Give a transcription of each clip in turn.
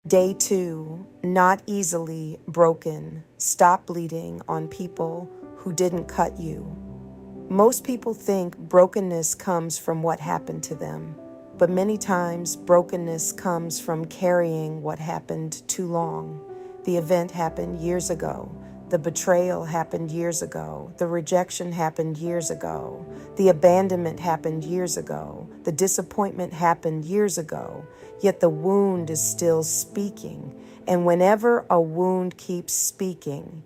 Day 2, not easily broken. Stop bleeding on people who didn't cut you. Most people think brokenness comes from what happened to them, but many times brokenness comes from carrying what happened too long. The event happened years ago. The betrayal happened years ago. The rejection happened years ago. The abandonment happened years ago. The disappointment happened years ago. Yet the wound is still speaking. And whenever a wound keeps speaking,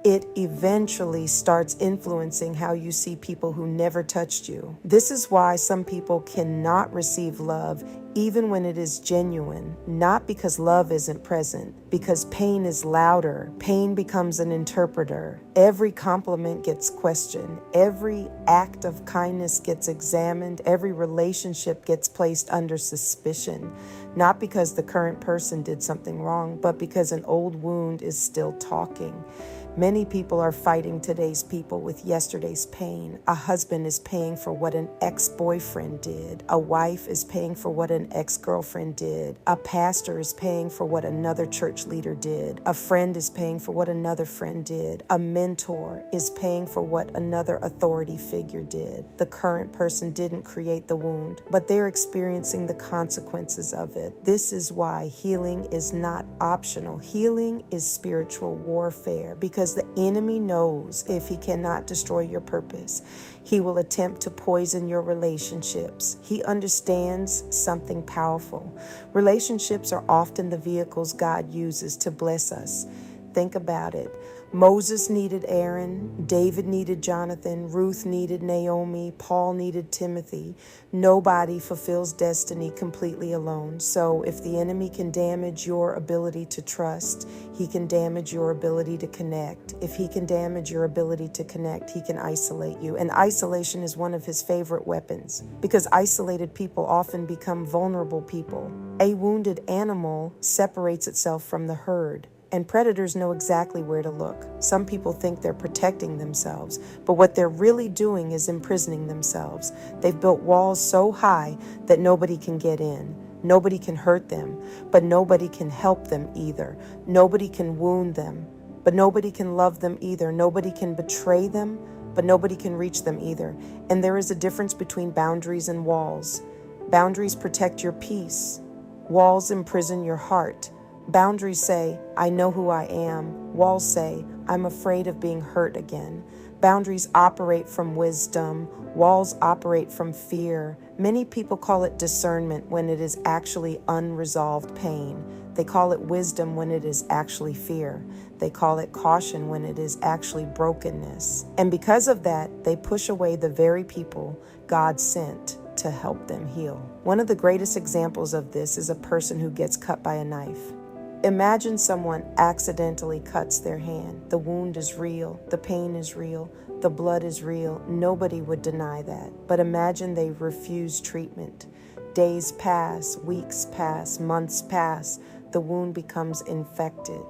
it eventually starts influencing how you see people who never touched you. This is why some people cannot receive love even when it is genuine, not because love isn't present, because pain is louder. Pain becomes an interpreter. Every compliment gets questioned. Every act of kindness gets examined. Every relationship gets placed under suspicion, not because the current person did something wrong, but because an old wound is still talking. Many people are fighting today's people with yesterday's pain. A husband is paying for what an ex-boyfriend did. A wife is paying for what an ex-girlfriend did. A pastor is paying for what another church leader did. A friend is paying for what another friend did. A mentor is paying for what another authority figure did. The current person didn't create the wound, but they're experiencing the consequences of it. This is why healing is not optional. Healing is spiritual warfare, because the enemy knows if he cannot destroy your purpose, he will attempt to poison your relationships. He understands something powerful. Relationships are often the vehicles God uses to bless us. Think about it. Moses needed Aaron, David needed Jonathan, Ruth needed Naomi, Paul needed Timothy. Nobody fulfills destiny completely alone. So if the enemy can damage your ability to trust, he can damage your ability to connect. If he can damage your ability to connect, he can isolate you. And isolation is one of his favorite weapons, because isolated people often become vulnerable people. A wounded animal separates itself from the herd. And predators know exactly where to look. Some people think they're protecting themselves, but what they're really doing is imprisoning themselves. They've built walls so high that nobody can get in. Nobody can hurt them, but nobody can help them either. Nobody can wound them, but nobody can love them either. Nobody can betray them, but nobody can reach them either. And there is a difference between boundaries and walls. Boundaries protect your peace. Walls imprison your heart. Boundaries say, I know who I am. Walls say, I'm afraid of being hurt again. Boundaries operate from wisdom. Walls operate from fear. Many people call it discernment when it is actually unresolved pain. They call it wisdom when it is actually fear. They call it caution when it is actually brokenness. And because of that, they push away the very people God sent to help them heal. One of the greatest examples of this is a person who gets cut by a knife. Imagine someone accidentally cuts their hand. The wound is real. The pain is real. The blood is real. Nobody would deny that. But imagine they refuse treatment. Days pass, weeks pass, months pass. The wound becomes infected.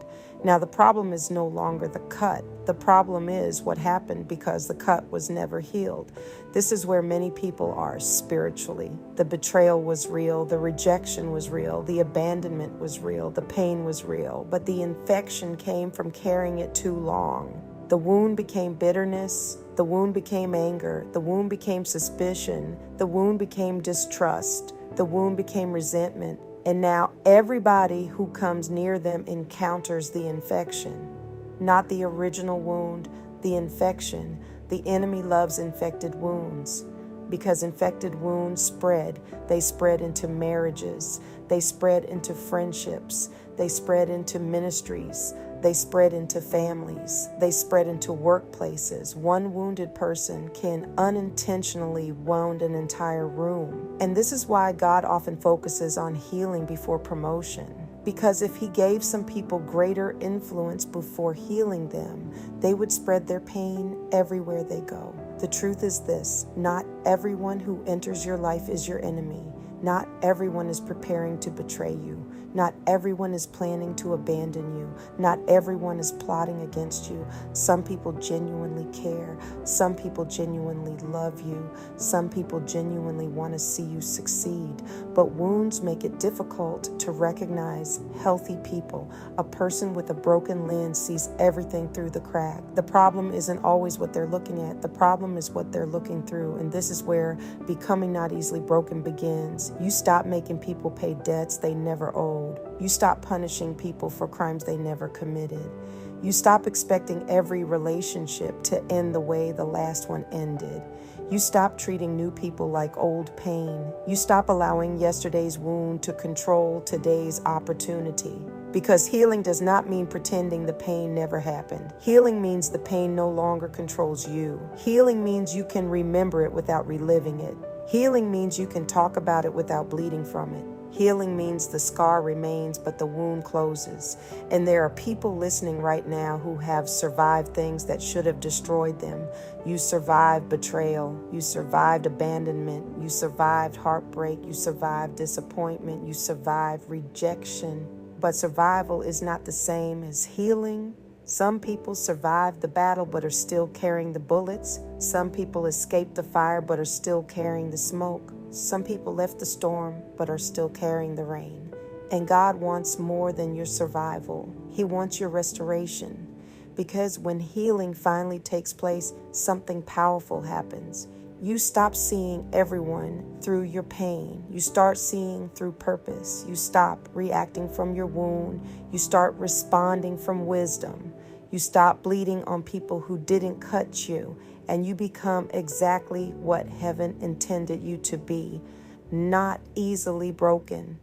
Now, the problem is no longer the cut. The problem is what happened because the cut was never healed. This is where many people are spiritually. The betrayal was real. The rejection was real. The abandonment was real. The pain was real. But the infection came from carrying it too long. The wound became bitterness. The wound became anger. The wound became suspicion. The wound became distrust. The wound became resentment. And now everybody who comes near them encounters the infection, not the original wound, the infection. The enemy loves infected wounds because infected wounds spread. They spread into marriages. They spread into friendships. They spread into ministries. They spread into families. They spread into workplaces. One wounded person can unintentionally wound an entire room. And this is why God often focuses on healing before promotion. Because if he gave some people greater influence before healing them, they would spread their pain everywhere they go. The truth is this: not everyone who enters your life is your enemy. Not everyone is preparing to betray you. Not everyone is planning to abandon you. Not everyone is plotting against you. Some people genuinely care. Some people genuinely love you. Some people genuinely want to see you succeed. But wounds make it difficult to recognize healthy people. A person with a broken lens sees everything through the crack. The problem isn't always what they're looking at. The problem is what they're looking through. And this is where becoming not easily broken begins. You stop making people pay debts they never owed. You stop punishing people for crimes they never committed. You stop expecting every relationship to end the way the last one ended. You stop treating new people like old pain. You stop allowing yesterday's wound to control today's opportunity. Because healing does not mean pretending the pain never happened. Healing means the pain no longer controls you. Healing means you can remember it without reliving it. Healing means you can talk about it without bleeding from it. Healing means the scar remains, but the wound closes. And there are people listening right now who have survived things that should have destroyed them. You survived betrayal. You survived abandonment. You survived heartbreak. You survived disappointment. You survived rejection. But survival is not the same as healing. Some people survived the battle but are still carrying the bullets. Some people escaped the fire but are still carrying the smoke. Some people left the storm but are still carrying the rain. And God wants more than your survival. He wants your restoration. Because when healing finally takes place, something powerful happens. You stop seeing everyone through your pain. You start seeing through purpose. You stop reacting from your wound. You start responding from wisdom. You stop bleeding on people who didn't cut you, and you become exactly what heaven intended you to be, not easily broken.